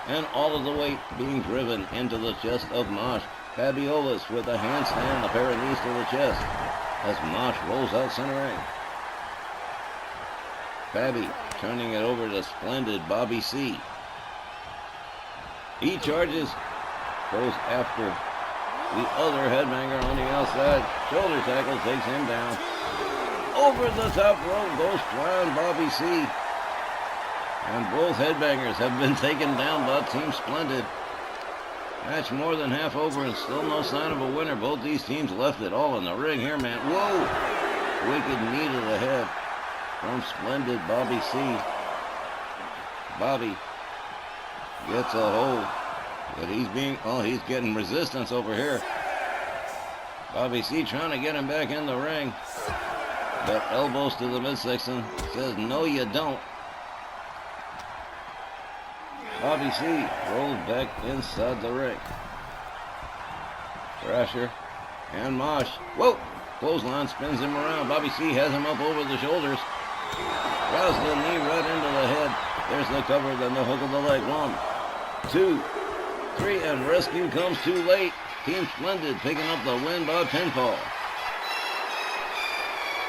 And all of the weight being driven into the chest of Mosh. Fabulous with a handstand, a pair of knees to the chest as Mosh rolls out center ring. Fabi turning it over to splendid Bobby C. He charges, goes after the other headbanger on the outside. Shoulder tackle takes him down. Over the top rope goes flying Bobby C. And both headbangers have been taken down by Team Splendid. Match more than half over and still no sign of a winner. Both these teams left it all in the ring here, man. Whoa! Wicked knee to the head from Splendid Bobby C. Bobby gets a hold, but he's getting resistance over here. Bobby C trying to get him back in the ring, but elbows to the midsection. Says, no you don't. Bobby C rolls back inside the ring. Thrasher and Mosh. Whoa! Clothesline spins him around. Bobby C has him up over the shoulders. Rouse the knee right into the head. There's the cover, then the hook of the leg. 1, 2, 3, and rescue comes too late. Team Splendid picking up the win by pinfall.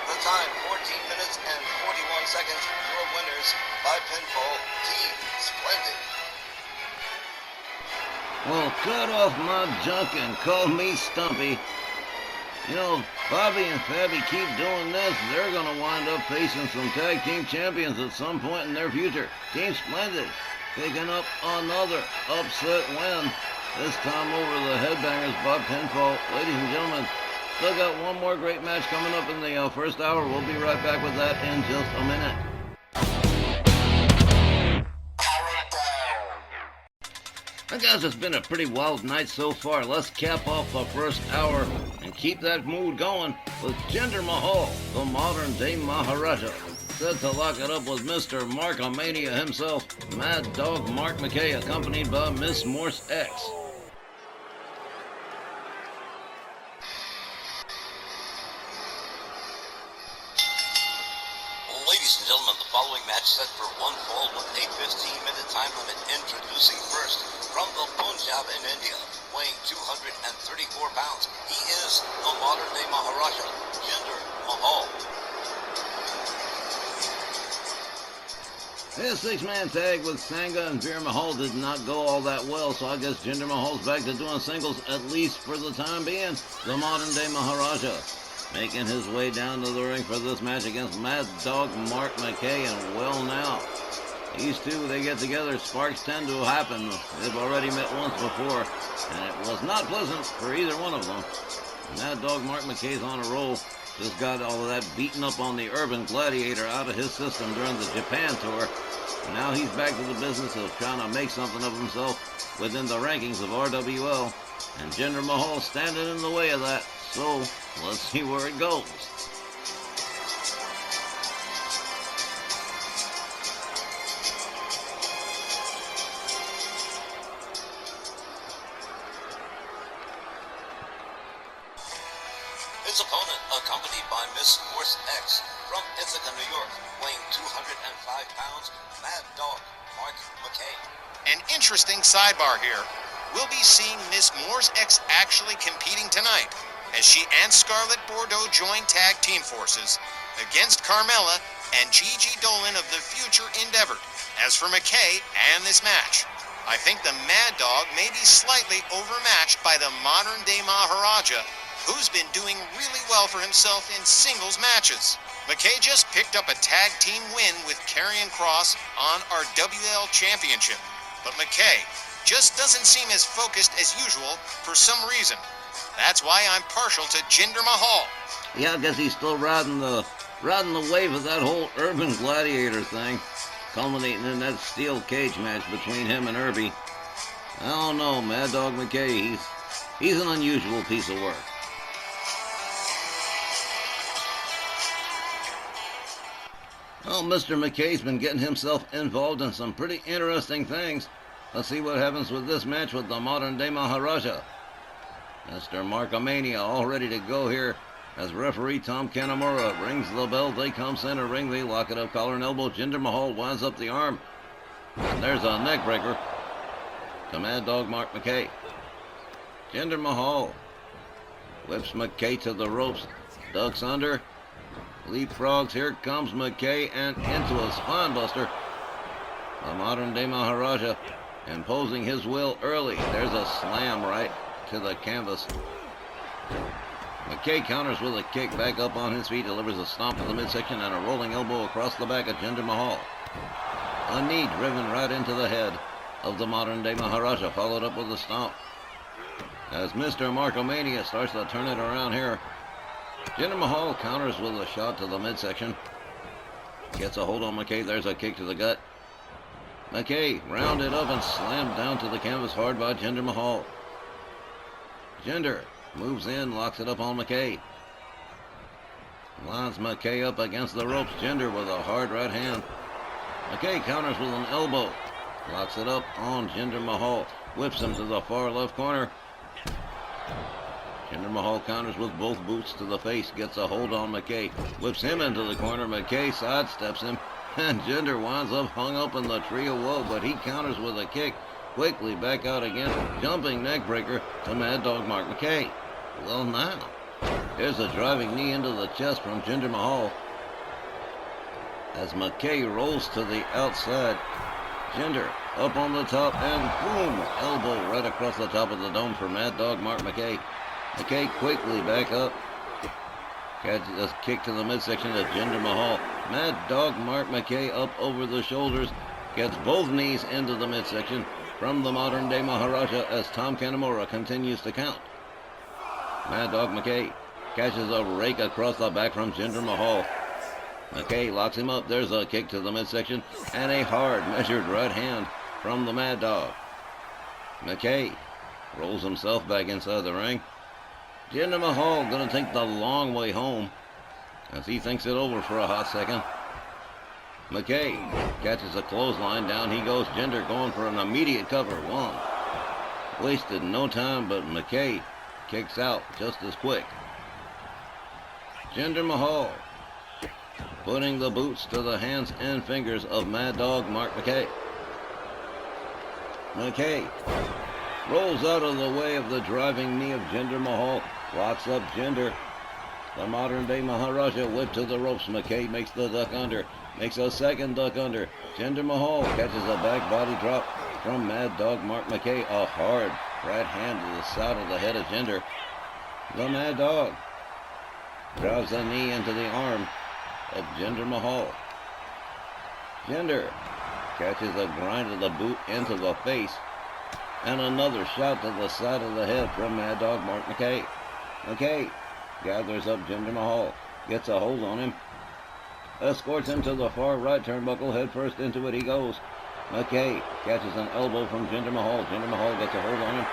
The time, 14 minutes and 41 seconds. Your winners by pinfall, Team Splendid. Well, cut off my junk and call me Stumpy. You know, Bobby and Fabi keep doing this, they're going to wind up facing some tag team champions at some point in their future. Team Splendid picking up another upset win, this time over the Headbangers by pinfall. Ladies and gentlemen, still got one more great match coming up in the first hour. We'll be right back with that in just a minute. Well, guys, it's been a pretty wild night so far. Let's cap off the first hour and keep that mood going with Jinder Mahal, the modern-day Maharaja. Set to lock it up with Mr. Markomania himself, Mad Dog Mark McKay, accompanied by Miss Morse X. Ladies and gentlemen, the following match set for one fall with a 15-minute time limit. Introducing first, from the Punjab in India, weighing 234 pounds, he is the modern-day Maharaja, Jinder Mahal. His six-man tag with Sangha and Veer Mahal did not go all that well, so I guess Jinder Mahal's back to doing singles, at least for the time being. The modern-day Maharaja making his way down to the ring for this match against Mad Dog Mark McKay, and well now, these two, they get together, sparks tend to happen. They've already met once before, and it was not pleasant for either one of them. Mad Dog Mark McKay's on a roll. Just got all of that beaten up on the Urban Gladiator out of his system during the Japan tour. And now he's back to the business of trying to make something of himself within the rankings of RWL. And Jinder Mahal standing in the way of that. So, let's see where it goes. His opponent, accompanied by Miss Morse X, from Ithaca, New York, weighing 205 pounds, Mad Dog Mark McKay. An interesting sidebar here. We'll be seeing Miss Morse X actually competing tonight, as she and Scarlett Bordeaux join tag team forces against Carmella and Gigi Dolan of the Future Endeavor. As for McKay and this match, I think the Mad Dog may be slightly overmatched by the modern-day Maharaja, who's been doing really well for himself in singles matches. McKay just picked up a tag team win with Karrion Kross on our WL Championship, but McKay just doesn't seem as focused as usual for some reason. That's why I'm partial to Jinder Mahal. Yeah, I guess he's still riding the wave of that whole Urban Gladiator thing, culminating in that steel cage match between him and Irby. I don't know, Mad Dog McKay, he's an unusual piece of work. Well, Mr. McKay's been getting himself involved in some pretty interesting things. Let's see what happens with this match with the modern-day Maharaja. Mr. Markomania all ready to go here as referee Tom Kanamura rings the bell. They come center ring. They lock it up, collar and elbow. Jinder Mahal winds up the arm. And there's a neck breaker to Mad Dog Mark McKay. Jinder Mahal whips McKay to the ropes. Ducks under. Leapfrogs. Here comes McKay and into a spinebuster. The modern-day Maharaja imposing his will early. There's a slam right to the canvas. McKay counters with a kick back up on his feet, delivers a stomp to the midsection and a rolling elbow across the back of Jinder Mahal. A knee driven right into the head of the modern-day Maharaja, followed up with a stomp. As Mr. Markomania starts to turn it around here, Jinder Mahal counters with a shot to the midsection. Gets a hold on McKay. There's a kick to the gut. McKay rounded up and slammed down to the canvas hard by Jinder Mahal. Jinder moves in, locks it up on McKay. Lines McKay up against the ropes. Jinder with a hard right hand. McKay counters with an elbow. Locks it up on Jinder Mahal. Whips him to the far left corner. Jinder Mahal counters with both boots to the face. Gets a hold on McKay. Whips him into the corner. McKay sidesteps him. And Jinder winds up hung up in the tree of woe. But he counters with a kick. Quickly back out again. Jumping neck breaker to Mad Dog Mark McKay. Well, now, there's a driving knee into the chest from Jinder Mahal. As McKay rolls to the outside. Jinder up on the top and boom! Elbow right across the top of the dome for Mad Dog Mark McKay. McKay quickly back up. Catches a kick to the midsection of Jinder Mahal. Mad Dog Mark McKay up over the shoulders. Gets both knees into the midsection from the modern-day Maharaja as Tom Kanamura continues to count. Mad Dog McKay catches a rake across the back from Jinder Mahal. McKay locks him up. There's a kick to the midsection and a hard measured right hand from the Mad Dog. McKay rolls himself back inside the ring. Jinder Mahal going to take the long way home as he thinks it over for a hot second. McKay catches a clothesline. Down he goes. Jinder going for an immediate cover. One. Wasted no time, but McKay kicks out just as quick. Jinder Mahal putting the boots to the hands and fingers of Mad Dog Mark McKay. McKay rolls out of the way of the driving knee of Jinder Mahal. Locks up Jinder. The modern-day Maharaja whip to the ropes. McKay makes the duck under. Makes a second duck under. Jinder Mahal catches a back body drop from Mad Dog Mark McKay. A hard right hand to the side of the head of Jinder. The Mad Dog drives a knee into the arm of Jinder Mahal. Jinder catches a grind of the boot into the face. And another shot to the side of the head from Mad Dog Mark McKay. McKay gathers up Jinder Mahal. Gets a hold on him. Escorts him to the far right turnbuckle. Head first into it he goes. McKay catches an elbow from Jinder Mahal. Jinder Mahal gets a hold on him.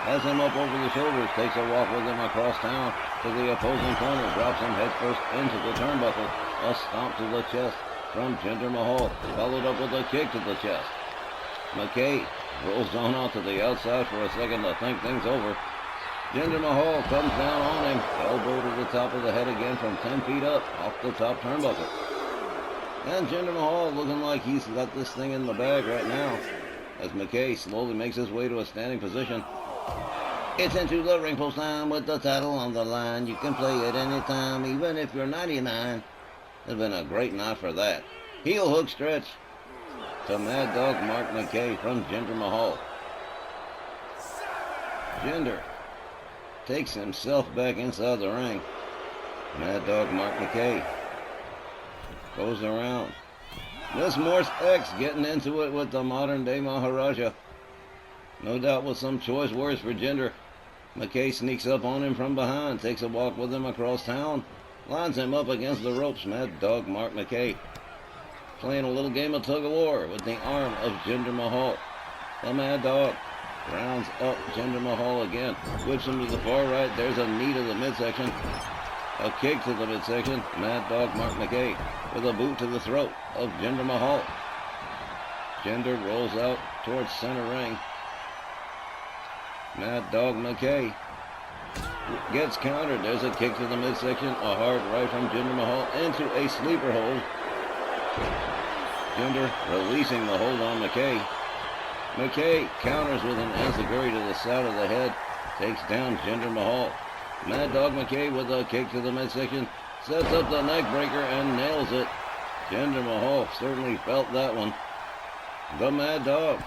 Has him up over the shoulders. Takes a walk with him across town to the opposing corner. Drops him head first into the turnbuckle. A stomp to the chest from Jinder Mahal. Followed up with a kick to the chest. McKay rolls on out to the outside for a second to think things over. Jinder Mahal comes down on him. Elbow to the top of the head again from 10 feet up off the top turnbuckle. And Jinder Mahal looking like he's got this thing in the bag right now as McKay slowly makes his way to a standing position. It's into the ring post time with the title on the line. You can play it anytime, even if you're 99. It's been a great night for that. Heel hook stretch to Mad Dog Mark McKay from Jinder Mahal. Jinder takes himself back inside the ring. Mad Dog Mark McKay goes around. Miss Morse X getting into it with the modern-day Maharaja. No doubt with some choice words for Jinder. McKay sneaks up on him from behind. Takes a walk with him across town. Lines him up against the ropes. Mad Dog Mark McKay playing a little game of tug-of-war with the arm of Jinder Mahal. The Mad Dog rounds up Jinder Mahal again. Whips him to the far right. There's a knee to the midsection. A kick to the midsection. Mad Dog Mark McKay with a boot to the throat of Jinder Mahal. Jinder rolls out towards center ring. Mad Dog McKay gets countered. There's a kick to the midsection. A hard right from Jinder Mahal into a sleeper hold. Jinder releasing the hold on McKay. McKay counters with an enziguri to the side of the head. Takes down Jinder Mahal. Mad Dog McKay with a kick to the midsection. Sets up the neck breaker and nails it. Jinder Mahal certainly felt that one. The Mad Dog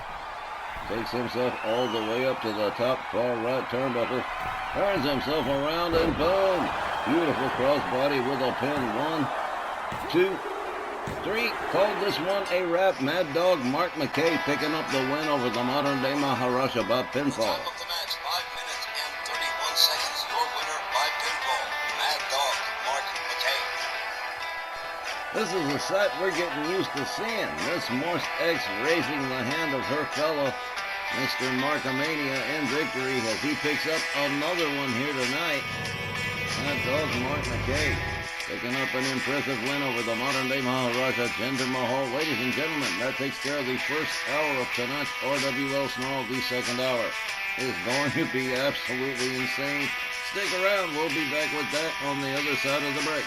takes himself all the way up to the top far right turnbuckle. Turns himself around and boom! Beautiful crossbody with a pin. 1, 2, 3. Called this one a wrap. Mad Dog Mark McKay picking up the win over the modern day Maharaja by pinfall. Time of the match, 5 minutes and 31 seconds. Your winner by pinfall, Mad Dog Mark McKay. This is a sight we're getting used to seeing. Miss Morse X raising the hand of her fellow Mr. Markomania in victory as he picks up another one here tonight. Mad Dog Mark McKay picking up an impressive win over the modern day Maharaja Jinder Mahal. Ladies and gentlemen, that takes care of the first hour of tonight's RWL Sn Rl. The second hour is going to be absolutely insane. Stick around, we'll be back with that on the other side of the break.